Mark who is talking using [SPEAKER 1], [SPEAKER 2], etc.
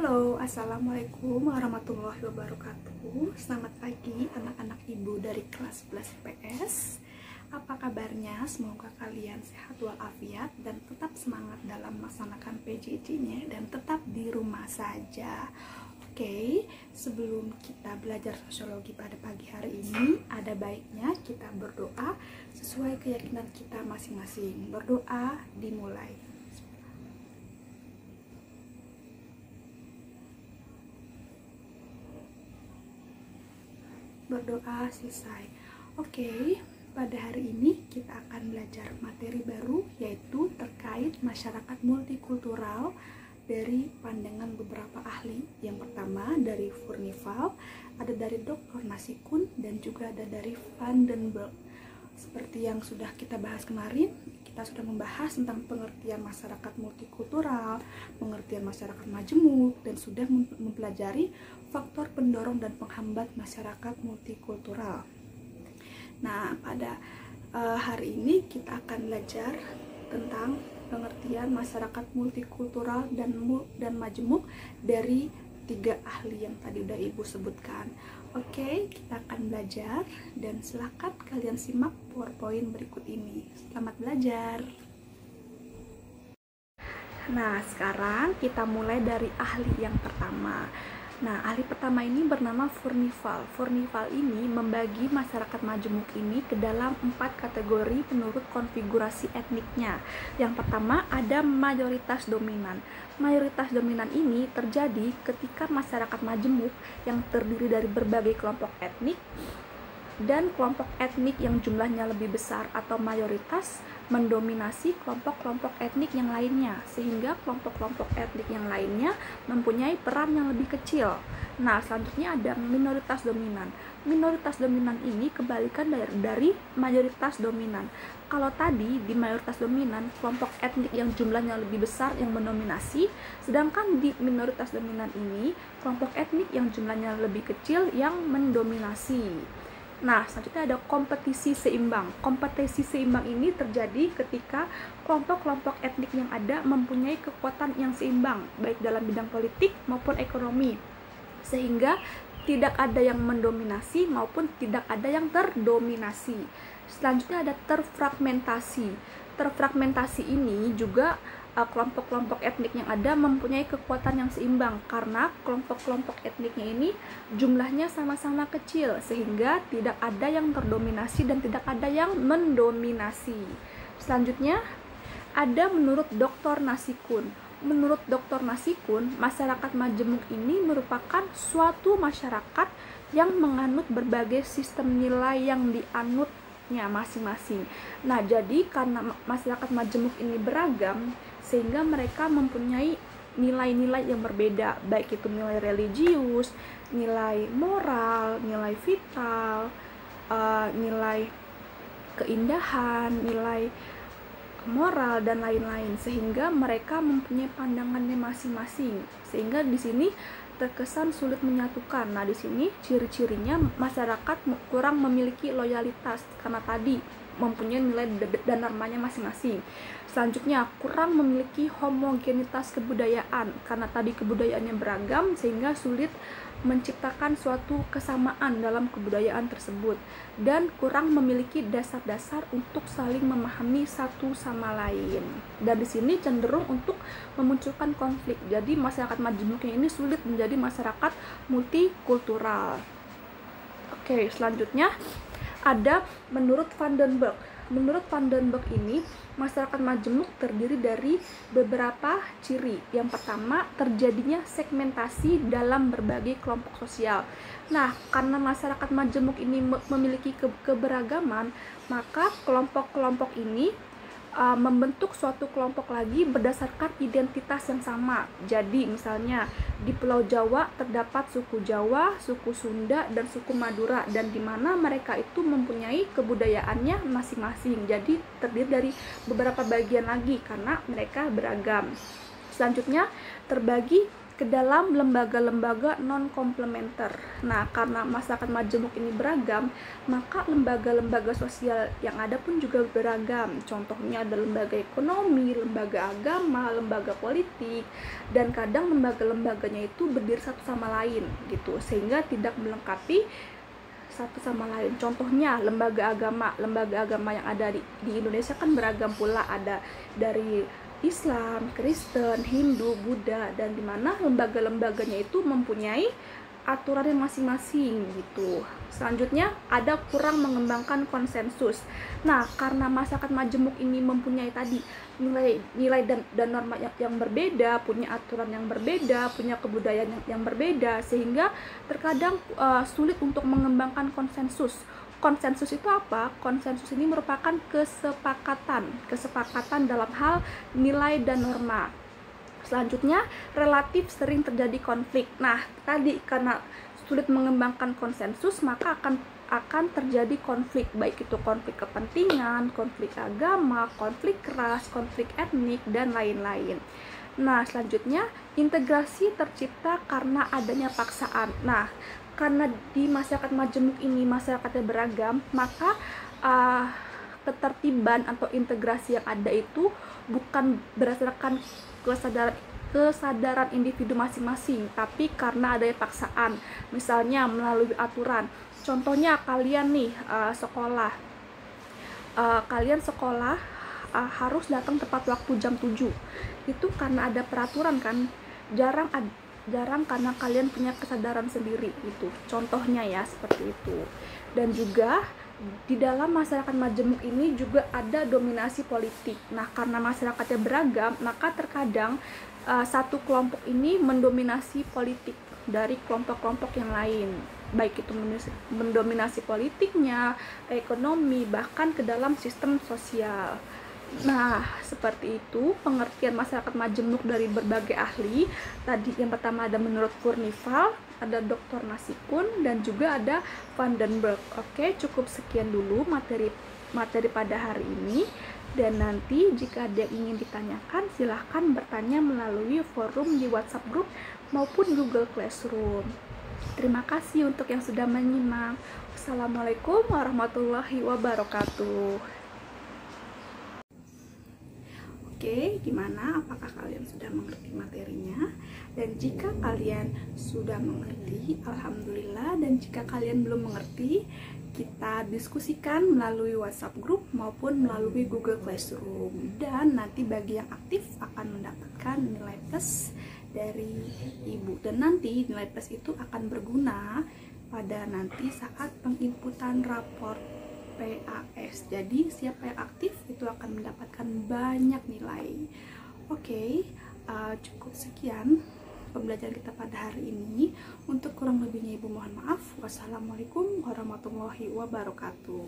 [SPEAKER 1] Halo, Assalamualaikum warahmatullahi wabarakatuh. Selamat pagi anak-anak ibu dari kelas 11 IPS. Apa kabarnya? Semoga kalian sehat walafiat dan tetap semangat dalam melaksanakan PJJ-nya dan tetap di rumah saja. Oke, sebelum kita belajar sosiologi pada pagi hari ini, ada baiknya kita berdoa sesuai keyakinan kita masing-masing. Berdoa dimulai. Berdoa selesai. Oke, pada hari ini kita akan belajar materi baru, yaitu terkait masyarakat multikultural dari pandangan beberapa ahli. Yang pertama dari Furnival, ada dari Dr. Nasikun, dan juga ada dari Van den Berg. Seperti yang sudah kita bahas kemarin, kita sudah membahas tentang pengertian masyarakat multikultural, pengertian masyarakat majemuk, dan sudah mempelajari faktor pendorong dan penghambat masyarakat multikultural. Nah, pada hari ini kita akan belajar tentang pengertian masyarakat multikultural dan majemuk dari 3 ahli yang tadi udah ibu sebutkan. Oke, kita akan belajar dan silakan kalian simak PowerPoint berikut ini. Selamat belajar. Nah, sekarang kita mulai dari ahli yang pertama. Nah, ahli pertama ini bernama Furnival. Furnival ini membagi masyarakat majemuk ini ke dalam 4 kategori menurut konfigurasi etniknya. Yang pertama ada mayoritas dominan. Mayoritas dominan ini terjadi ketika masyarakat majemuk yang terdiri dari berbagai kelompok etnik dan kelompok etnik yang jumlahnya lebih besar atau mayoritas mendominasi kelompok-kelompok etnik yang lainnya, sehingga kelompok-kelompok etnik yang lainnya mempunyai peran yang lebih kecil. Nah, selanjutnya ada minoritas dominan. Minoritas dominan ini kebalikan dari mayoritas dominan. Kalau tadi di mayoritas dominan kelompok etnik yang jumlahnya lebih besar yang mendominasi, sedangkan di minoritas dominan ini kelompok etnik yang jumlahnya lebih kecil yang mendominasi. Nah, selanjutnya ada kompetisi seimbang. Kompetisi seimbang ini terjadi ketika kelompok-kelompok etnik yang ada mempunyai kekuatan yang seimbang, baik dalam bidang politik maupun ekonomi, sehingga tidak ada yang mendominasi maupun tidak ada yang terdominasi. Selanjutnya ada terfragmentasi. Terfragmentasi ini juga kelompok-kelompok etnik yang ada mempunyai kekuatan yang seimbang karena kelompok-kelompok etniknya ini jumlahnya sama-sama kecil, sehingga tidak ada yang terdominasi dan tidak ada yang mendominasi. Selanjutnya ada menurut Dr. Nasikun. Menurut Dr. Nasikun, masyarakat majemuk ini merupakan suatu masyarakat yang menganut berbagai sistem nilai yang dianutnya masing-masing. Nah, jadi karena masyarakat majemuk ini beragam, sehingga mereka mempunyai nilai-nilai yang berbeda, baik itu nilai religius, nilai moral, nilai vital, nilai keindahan, nilai moral, dan lain-lain, sehingga mereka mempunyai pandangannya masing-masing, sehingga di sini terkesan sulit menyatukan. Nah, di sini ciri-cirinya masyarakat kurang memiliki loyalitas karena tadi mempunyai nilai dan normanya masing-masing. Selanjutnya, kurang memiliki homogenitas kebudayaan karena tadi kebudayaannya beragam, sehingga sulit menciptakan suatu kesamaan dalam kebudayaan tersebut, dan kurang memiliki dasar-dasar untuk saling memahami satu sama lain. Dan di sini cenderung untuk memunculkan konflik. Jadi masyarakat majemuknya ini sulit menjadi masyarakat multikultural. Oke, selanjutnya ada menurut Van den Berg. Menurut Van den Berg ini, masyarakat majemuk terdiri dari beberapa ciri. Yang pertama, terjadinya segmentasi dalam berbagai kelompok sosial. Nah, karena masyarakat majemuk ini memiliki keberagaman, maka kelompok-kelompok ini membentuk suatu kelompok lagi berdasarkan identitas yang sama. Jadi misalnya di Pulau Jawa terdapat suku Jawa, suku Sunda, dan suku Madura, dan di mana mereka itu mempunyai kebudayaannya masing-masing. Jadi terdiri dari beberapa bagian lagi karena mereka beragam. Selanjutnya terbagi ke dalam lembaga-lembaga non-komplementer. Nah, karena masyarakat majemuk ini beragam, maka lembaga-lembaga sosial yang ada pun juga beragam. Contohnya ada lembaga ekonomi, lembaga agama, lembaga politik, dan kadang lembaga-lembaganya itu berdiri satu sama lain gitu, sehingga tidak melengkapi satu sama lain. Contohnya lembaga agama yang ada di Indonesia kan beragam pula, ada dari Islam, Kristen, Hindu, Buddha, dan dimana lembaga-lembaganya itu mempunyai aturan yang masing-masing gitu. Selanjutnya ada kurang mengembangkan konsensus. Nah, karena masyarakat majemuk ini mempunyai tadi nilai dan norma yang berbeda, punya aturan yang berbeda, punya kebudayaan yang berbeda, sehingga terkadang sulit untuk mengembangkan konsensus. Konsensus itu apa? Konsensus ini merupakan kesepakatan dalam hal nilai dan norma. Selanjutnya, relatif sering terjadi konflik. Nah, tadi karena sulit mengembangkan konsensus, maka akan terjadi konflik, baik itu konflik kepentingan, konflik agama, konflik ras, konflik etnik, dan lain-lain. Nah, selanjutnya, integrasi tercipta karena adanya paksaan. Nah, karena di masyarakat majemuk ini masyarakatnya beragam, maka ketertiban atau integrasi yang ada itu bukan berdasarkan kesadaran individu masing-masing, tapi karena adanya paksaan, misalnya melalui aturan. Contohnya kalian nih sekolah, harus datang tepat waktu jam 7. Itu karena ada peraturan kan, jarang karena kalian punya kesadaran sendiri itu. Contohnya ya seperti itu. Dan juga di dalam masyarakat majemuk ini juga ada dominasi politik. Nah, karena masyarakatnya beragam, maka terkadang satu kelompok ini mendominasi politik dari kelompok-kelompok yang lain, baik itu mendominasi politiknya, ekonomi, bahkan ke dalam sistem sosial. Nah, seperti itu pengertian masyarakat majemuk dari berbagai ahli. Tadi yang pertama ada menurut Furnival, ada Dr. Nasikun, dan juga ada Vandenberg. Oke, cukup sekian dulu materi pada hari ini. Dan nanti jika ada yang ingin ditanyakan, silahkan bertanya melalui forum di WhatsApp group maupun Google Classroom. Terima kasih untuk yang sudah menyimak. Wassalamualaikum warahmatullahi wabarakatuh. Oke, gimana? Apakah kalian sudah mengerti materinya? Dan jika kalian sudah mengerti, alhamdulillah. Dan jika kalian belum mengerti, kita diskusikan melalui WhatsApp group maupun melalui Google Classroom. Dan nanti bagi yang aktif akan mendapatkan nilai plus dari ibu. Dan nanti nilai plus itu akan berguna pada nanti saat penginputan raport PAS. Jadi siapa yang aktif itu akan mendapatkan banyak nilai. Oke, cukup sekian pembelajaran kita pada hari ini. Untuk kurang lebihnya ibu mohon maaf. Wassalamualaikum warahmatullahi wabarakatuh.